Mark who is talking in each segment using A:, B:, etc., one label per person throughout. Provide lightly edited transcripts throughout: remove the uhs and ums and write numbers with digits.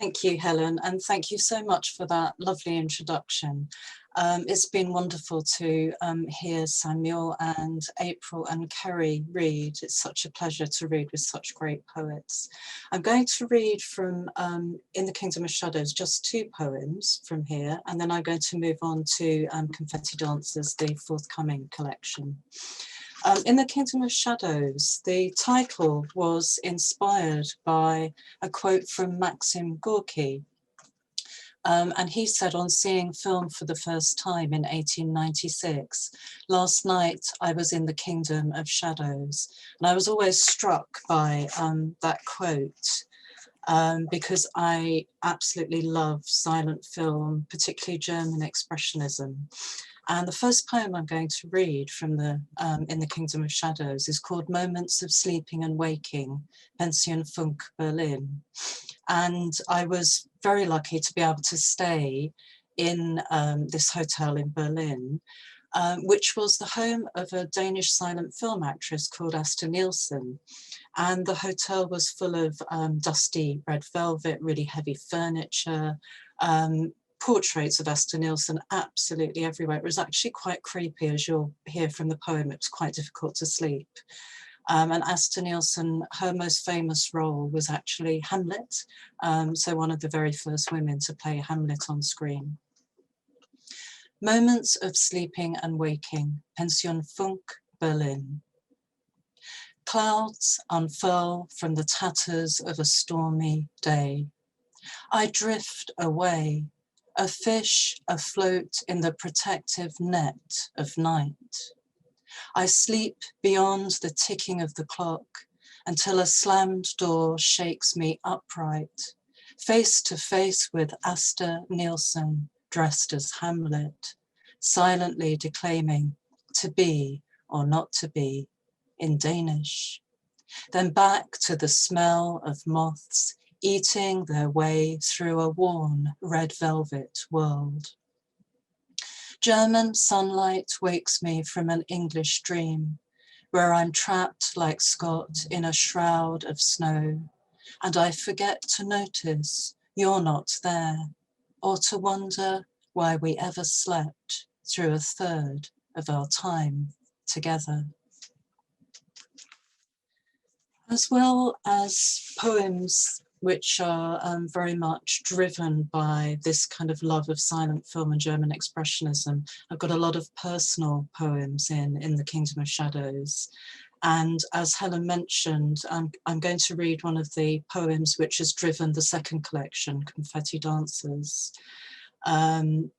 A: Thank you, Helen, and thank you so much for that lovely introduction. It's been wonderful to hear Samuel and April and Kerry read. It's such a pleasure to read with such great poets. I'm going to read from In the Kingdom of Shadows, just 2 poems from here, and then I'm going to move on to Confetti Dancers, the forthcoming collection. In the Kingdom of Shadows, the title was inspired by a quote from Maxim Gorky. And he said, on seeing film for the first time in 1896, last night I was in the Kingdom of Shadows. And I was always struck by that quote because I absolutely love silent film, particularly German Expressionism. And the first poem I'm going to read from the In the Kingdom of Shadows is called Moments of Sleeping and Waking, Pension Funk, Berlin. And I was very lucky to be able to stay in this hotel in Berlin, which was the home of a Danish silent film actress called Asta Nielsen. And the hotel was full of dusty red velvet, really heavy furniture, portraits of Asta Nielsen absolutely everywhere. It was actually quite creepy, as you'll hear from the poem. It was quite difficult to sleep. And Asta Nielsen, her most famous role was actually Hamlet, so one of the very first women to play Hamlet on screen. Moments of Sleeping and Waking, Pension Funk, Berlin. Clouds unfurl from the tatters of a stormy day. I drift away, a fish afloat in the protective net of night. I sleep beyond the ticking of the clock until a slammed door shakes me upright, face to face with Asta Nielsen, dressed as Hamlet, silently declaiming to be or not to be in Danish. Then back to the smell of moths eating their way through a worn red velvet world. German sunlight wakes me from an English dream, where I'm trapped like Scott in a shroud of snow, and I forget to notice you're not there, or to wonder why we ever slept through a third of our time together. As well as poems which are very much driven by this kind of love of silent film and German Expressionism, I've got a lot of personal poems in the Kingdom of Shadows. And as Helen mentioned, I'm going to read one of the poems which has driven the second collection, Confetti Dancers.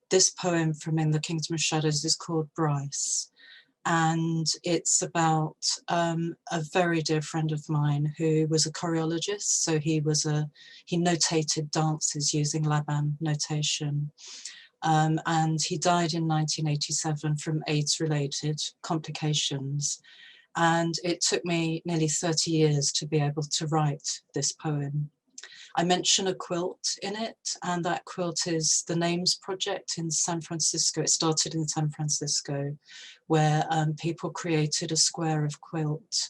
A: This poem from In the Kingdom of Shadows is called Bryce. And it's about a very dear friend of mine who was a choreologist. So he notated dances using Laban notation. And he died in 1987 from AIDS-related complications. And it took me nearly 30 years to be able to write this poem. I mention a quilt in it, and that quilt is the Names Project in San Francisco. It started in San Francisco, where people created a square of quilt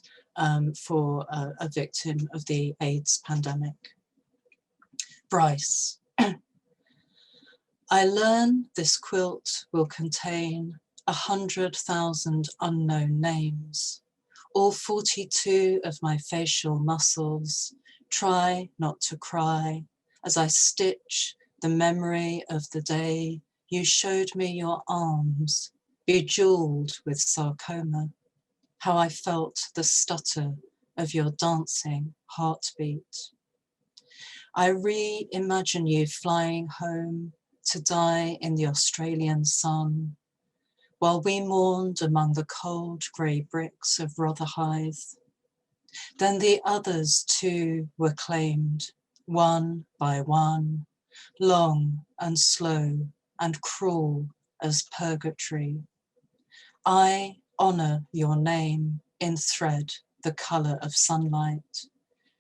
A: for a victim of the AIDS pandemic. Bryce. I learn this quilt will contain 100,000 unknown names. All 42 of my facial muscles try not to cry as I stitch the memory of the day you showed me your arms, bejeweled with sarcoma, how I felt the stutter of your dancing heartbeat. I reimagine you flying home to die in the Australian sun, while we mourned among the cold grey bricks of Rotherhithe. Then the others too were claimed, one by one, long and slow and cruel as purgatory. I honour your name in thread, the colour of sunlight,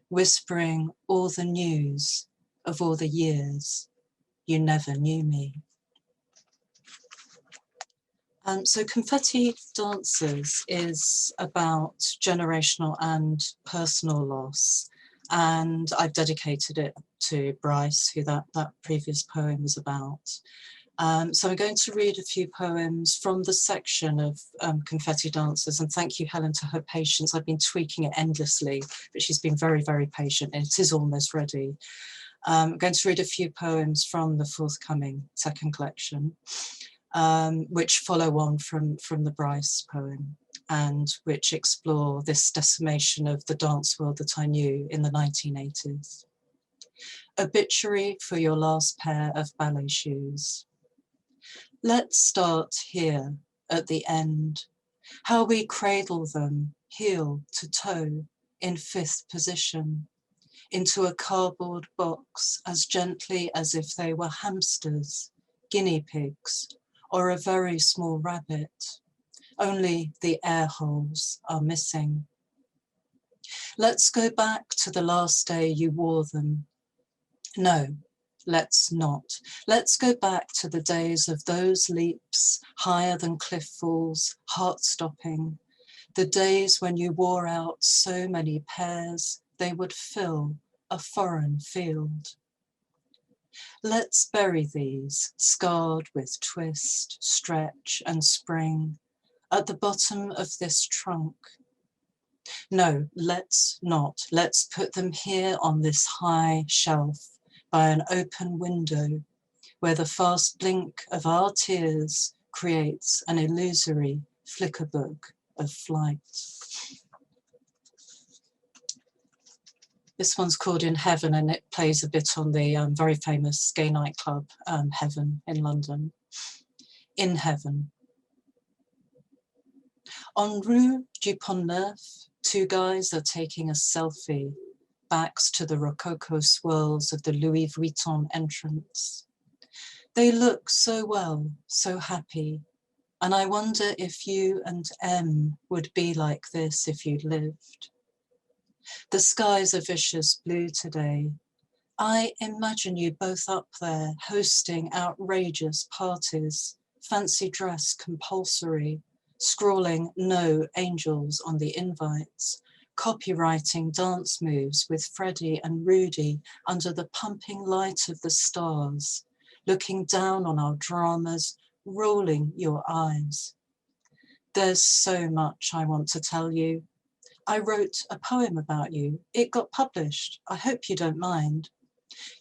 A: whispering all the news of all the years you never knew me. So Confetti Dancers is about generational and personal loss, and I've dedicated it to Bryce, who that previous poem was about. So I'm going to read a few poems from the section of Confetti Dancers, and thank you, Helen, to her patience. I've been tweaking it endlessly, but she's been very, very patient, and it is almost ready. I'm going to read a few poems from the forthcoming second collection, which follow on from the Bryce poem, and which explore this decimation of the dance world that I knew in the 1980s. Obituary for your last pair of ballet shoes. Let's start here at the end, how we cradle them heel to toe in fifth position, into a cardboard box as gently as if they were hamsters, guinea pigs, or a very small rabbit. Only the air holes are missing. Let's go back to the last day you wore them. No, let's not. Let's go back to the days of those leaps higher than cliff falls, heart-stopping. The days when you wore out so many pairs they would fill a foreign field. Let's bury these, scarred with twist, stretch, and spring, at the bottom of this trunk. No, let's not. Let's put them here on this high shelf by an open window where the fast blink of our tears creates an illusory flicker book of flight. This one's called In Heaven, and it plays a bit on the very famous gay nightclub Heaven in London. In Heaven. En Rue du Pont Neuf, two guys are taking a selfie, backs to the rococo swirls of the Louis Vuitton entrance. They look so well, so happy, and I wonder if you and M would be like this if you'd lived. The skies are vicious blue today. I imagine you both up there hosting outrageous parties, fancy dress compulsory, scrawling no angels on the invites, copywriting dance moves with Freddie and Rudy under the pumping light of the stars, looking down on our dramas, rolling your eyes. There's so much I want to tell you. I wrote a poem about you. It got published. I hope you don't mind.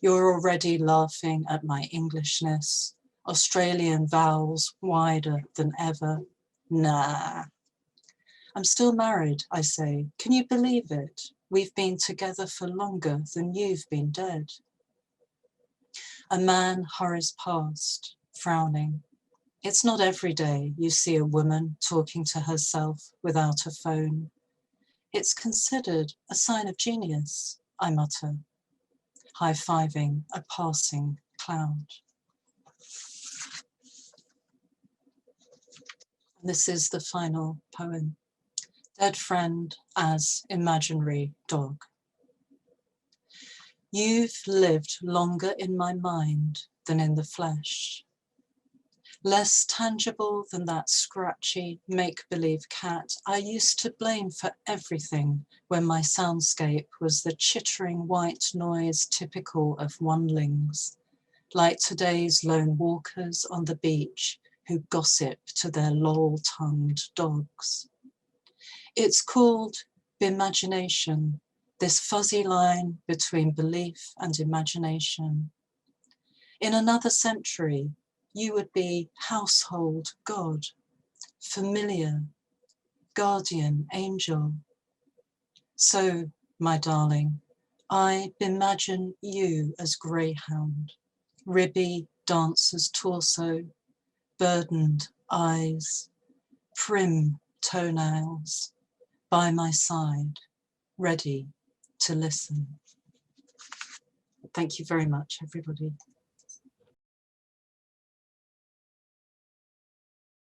A: You're already laughing at my Englishness, Australian vowels wider than ever. Nah. I'm still married, I say. Can you believe it? We've been together for longer than you've been dead. A man hurries past, frowning. It's not every day you see a woman talking to herself without a phone. It's considered a sign of genius, I mutter, high-fiving a passing cloud. And this is the final poem. Dead friend as imaginary dog. You've lived longer in my mind than in the flesh. Less tangible than that scratchy make-believe cat I used to blame for everything when my soundscape was the chittering white noise typical of onelings, like today's lone walkers on the beach who gossip to their loll-tongued dogs. It's called bimagination, this fuzzy line between belief and imagination. In another century, you would be household god, familiar, guardian angel. So, my darling, I imagine you as greyhound, ribby dancer's torso, burdened eyes, prim toenails, by my side, ready to listen. Thank you very much, everybody.